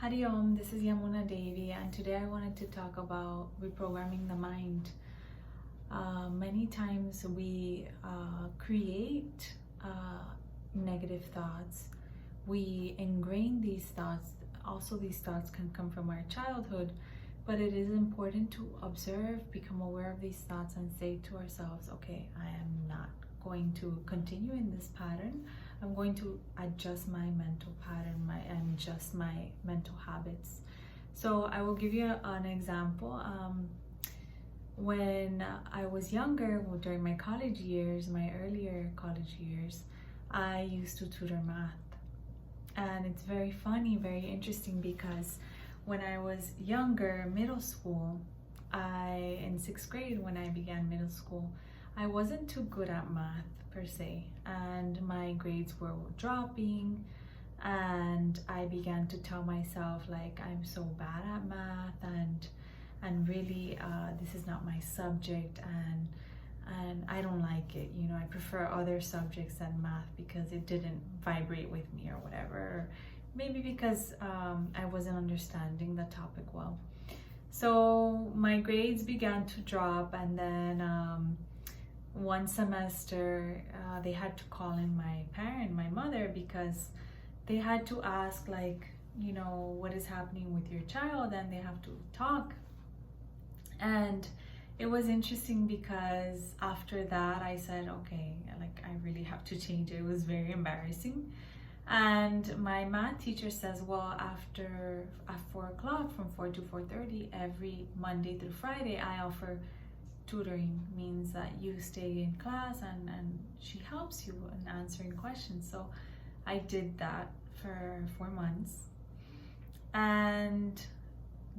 Hari Om, this is Yamuna Devi, and today I wanted to talk about reprogramming the mind. Many times we create negative thoughts. We ingrain these thoughts. Also, these thoughts can come from our childhood, but it is important to observe, become aware of these thoughts, and say to ourselves, okay, I am not going to continue in this pattern. I'm going to adjust my mental pattern and adjust my mental habits. So I will give you an example. When I was younger, well, during my college years, my earlier college years, I used to tutor math. And it's very funny, very interesting, because when I was younger, middle school, in 6th grade, when I began middle school, I wasn't too good at math per se, and my grades were dropping, and I began to tell myself, like, I'm so bad at math, and really this is not my subject, and I don't like it, you know. I prefer other subjects than math because it didn't vibrate with me or whatever. Maybe because I wasn't understanding the topic well. So my grades began to drop, and then one semester they had to call in my mother, because they had to ask, like, you know, what is happening with your child, and they have to talk. And it was interesting because after that I said, okay, like, I really have to change it. It was very embarrassing. And my math teacher says, well, at 4 o'clock, from 4 to 4:30, every Monday through Friday, I offer tutoring. Means that you stay in class and she helps you in answering questions. So I did that for 4 months, and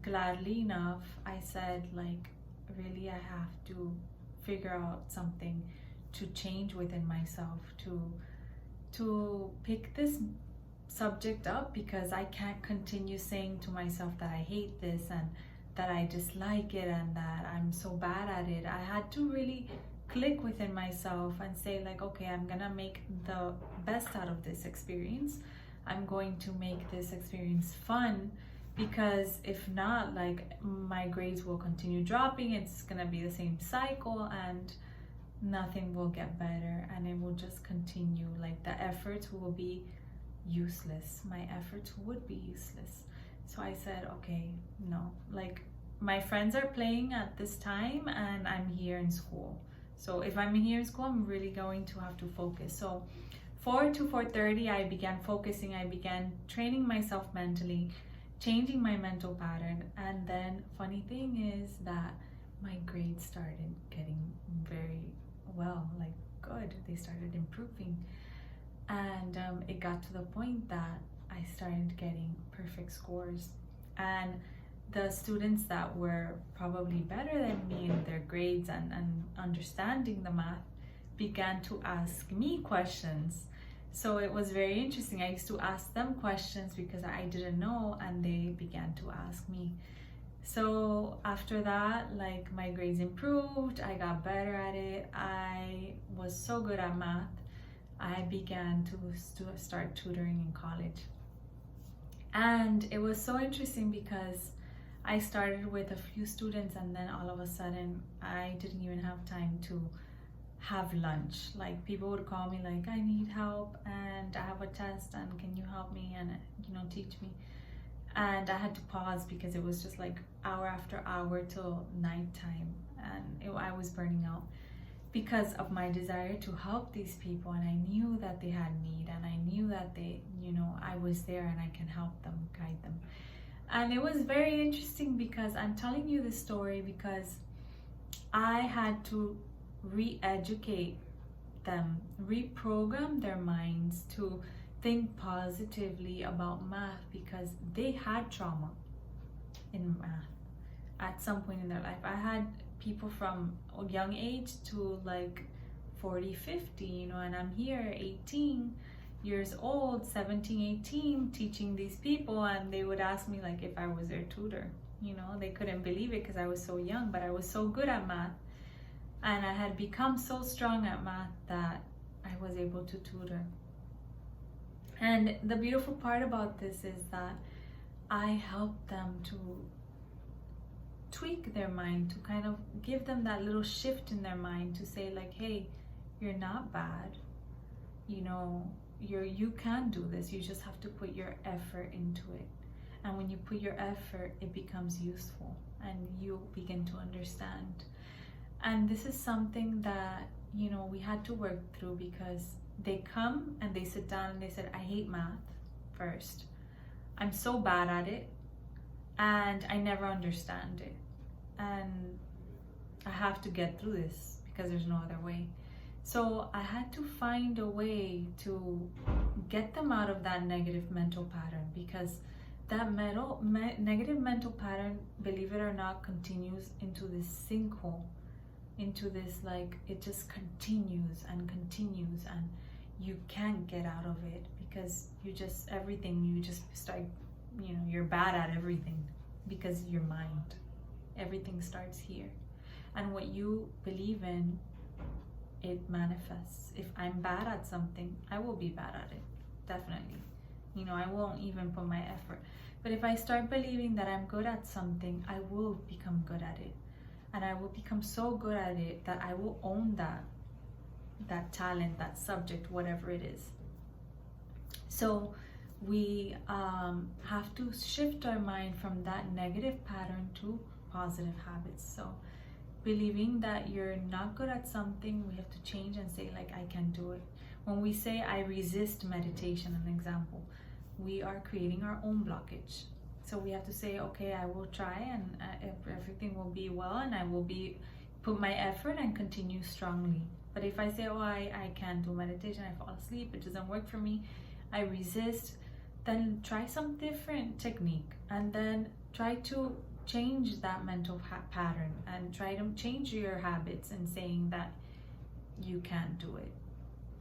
gladly enough, I said, like, really, I have to figure out something to change within myself, to pick this subject up, because I can't continue saying to myself that I hate this and that I dislike it and that I'm so bad at it. I had to really click within myself and say, like, okay, I'm gonna make the best out of this experience. I'm going to make this experience fun, because if not, like, my grades will continue dropping. It's gonna be the same cycle, and nothing will get better, and it will just continue. Like, the efforts will be useless. My efforts would be useless. So I said, okay, no, like, my friends are playing at this time and I'm here in school. So if I'm here in school, I'm really going to have to focus. So 4 to 4:30, I began focusing. I began training myself mentally, changing my mental pattern. And then funny thing is that my grades started getting very well, like, good. They started improving. And it got to the point that I started getting perfect scores. And the students that were probably better than me in their grades and understanding the math began to ask me questions. So it was very interesting. I used to ask them questions because I didn't know, and they began to ask me. So after that, like, my grades improved. I got better at it. I was so good at math. I began to start tutoring in college. And it was so interesting because I started with a few students, and then all of a sudden I didn't even have time to have lunch. Like, people would call me, like, I need help and I have a test, and can you help me and, you know, teach me? And I had to pause because it was just like hour after hour till nighttime, and I was burning out because of my desire to help these people. And I knew that they had need, and I knew that they, you know, I was there and I can help them, guide them. And it was very interesting because I'm telling you this story because I had to re-educate them, reprogram their minds to think positively about math, because they had trauma in math at some point in their life. I had people from a young age to like 40, 50, you know, and I'm here 18 years old, 17, 18, teaching these people, and they would ask me, like, if I was their tutor. You know, they couldn't believe it because I was so young, but I was so good at math, and I had become so strong at math that I was able to tutor. And the beautiful part about this is that I help them to tweak their mind, to kind of give them that little shift in their mind to say like, hey, you're not bad, you know, you can do this. You just have to put your effort into it. And when you put your effort, it becomes useful and you begin to understand. And this is something that, you know, we had to work through, because they come and they sit down and they said, I hate math first. I'm so bad at it and I never understand it. And I have to get through this because there's no other way. So I had to find a way to get them out of that negative mental pattern, because that negative mental pattern, believe it or not, continues into this sinkhole, into this, like, it just continues and continues, and you can't get out of it, because you just start, you know, you're bad at everything because your mind, everything starts here. And what you believe in, it manifests. If I'm bad at something, I will be bad at it, definitely. You know, I won't even put my effort. But if I start believing that I'm good at something, I will become good at it. And I will become so good at it that I will own that talent, that subject, whatever it is. So we have to shift our mind from that negative pattern to positive habits. So believing that you're not good at something, we have to change and say like, I can do it. When we say I resist meditation, an example, we are creating our own blockage. So we have to say, okay, I will try, and everything will be well, and I will put my effort and continue strongly. But if I say, oh, I can't do meditation, I fall asleep, it doesn't work for me, I resist, then try some different technique, and then try to change that mental pattern, and try to change your habits and saying that you can't do it.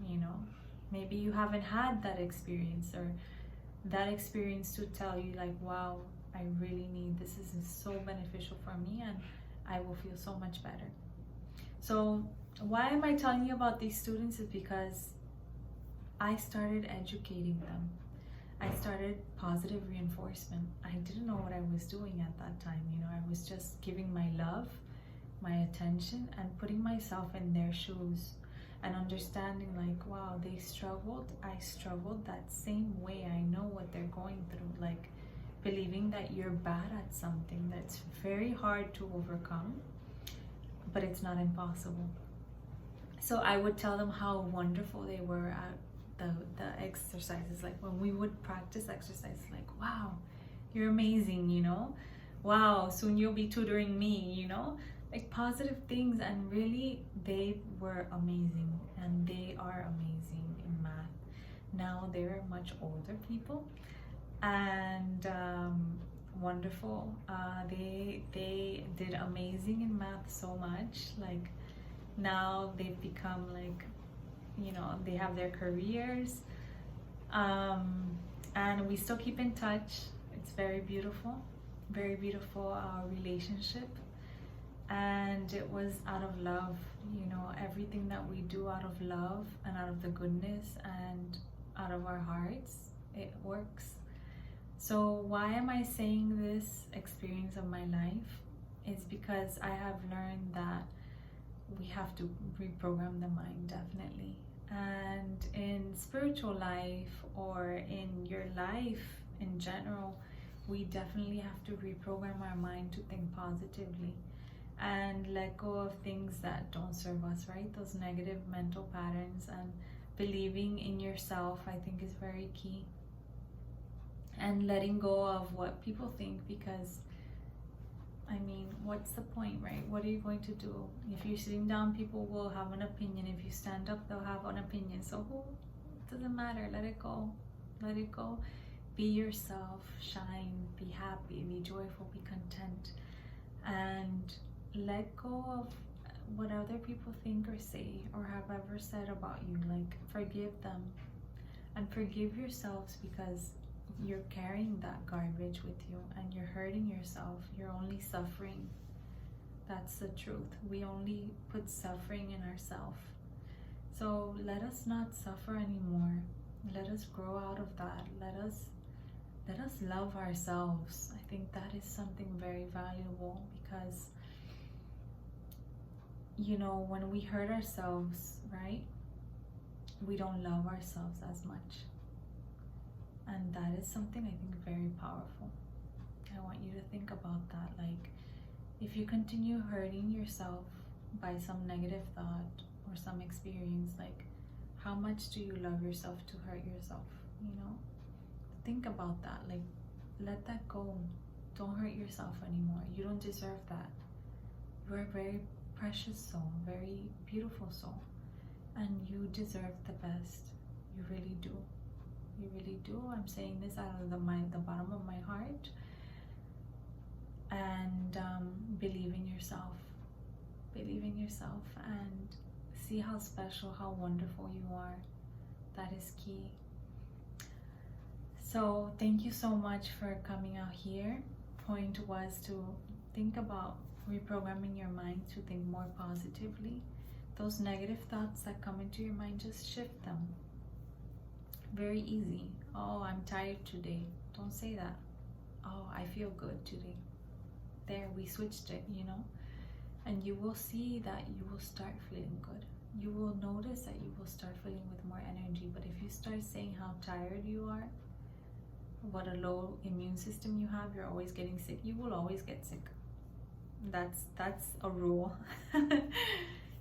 You know, maybe you haven't had that experience, or that experience to tell you like, wow, I really need this. This is so beneficial for me, and I will feel so much better. So why am I telling you about these students is because I started educating them. I started positive reinforcement. I didn't know what I was doing at that time. You know, I was just giving my love, my attention, and putting myself in their shoes and understanding like, wow, they struggled. I struggled that same way. I know what they're going through. Like, believing that you're bad at something that's very hard to overcome, but it's not impossible. So I would tell them how wonderful they were at the exercises. Like when we would practice exercises, like, wow, you're amazing, you know, wow, soon you'll be tutoring me, you know, like positive things. And really, they were amazing, and they are amazing in math. Now they're much older people, and wonderful. They did amazing in math so much. Like now they've become like, you know, they have their careers, and we still keep in touch. It's very beautiful relationship, and it was out of love. You know, everything that we do out of love and out of the goodness and out of our hearts, it works. So why am I saying this experience of my life? It's because I have learned that we have to reprogram the mind, definitely. And in spiritual life, or in your life in general, we definitely have to reprogram our mind to think positively and let go of things that don't serve us, right? Those negative mental patterns, and believing in yourself, I think, is very key. And letting go of what people think, because I mean, what's the point, right? What are you going to do? If you're sitting down, people will have an opinion. If you stand up, they'll have an opinion. So it doesn't matter. Let it go. Let it go. Be yourself. Shine. Be happy. Be joyful. Be content. And let go of what other people think or say or have ever said about you. Like, forgive them. And forgive yourselves, because you're carrying that garbage with you and you're hurting yourself. You're only suffering. That's the truth. We only put suffering in ourselves. So let us not suffer anymore. Let us grow out of that. Let us let us love ourselves. I think that is something very valuable, because you know, when we hurt ourselves, right, we don't love ourselves as much. And that is something I think very powerful. I want you to think about that. Like, if you continue hurting yourself by some negative thought or some experience, like, how much do you love yourself to hurt yourself? You know, think about that. Like, let that go. Don't hurt yourself anymore. You don't deserve that. You are a very precious soul, very beautiful soul, and you deserve the best. You really do. You really do. I'm saying this out of the bottom of my heart. And believe in yourself. Believe in yourself and see how special, how wonderful you are. That is key. So thank you so much for coming out here. Point was to think about reprogramming your mind to think more positively. Those negative thoughts that come into your mind, just shift them. Very easy. Oh, I'm tired today. Don't say that. Oh, I feel good today. There, we switched it, you know, and you will see that you will start feeling good. You will notice that you will start feeling with more energy. But if you start saying how tired you are, what a low immune system you have, you're always getting sick, you will always get sick. That's a rule.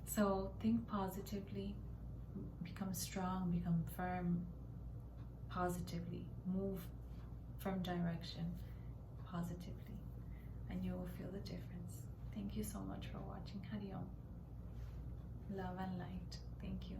So think positively, become strong, become firm positively, move from direction positively, and you will feel the difference. Thank you so much for watching. Hari Om. Love and light. Thank you.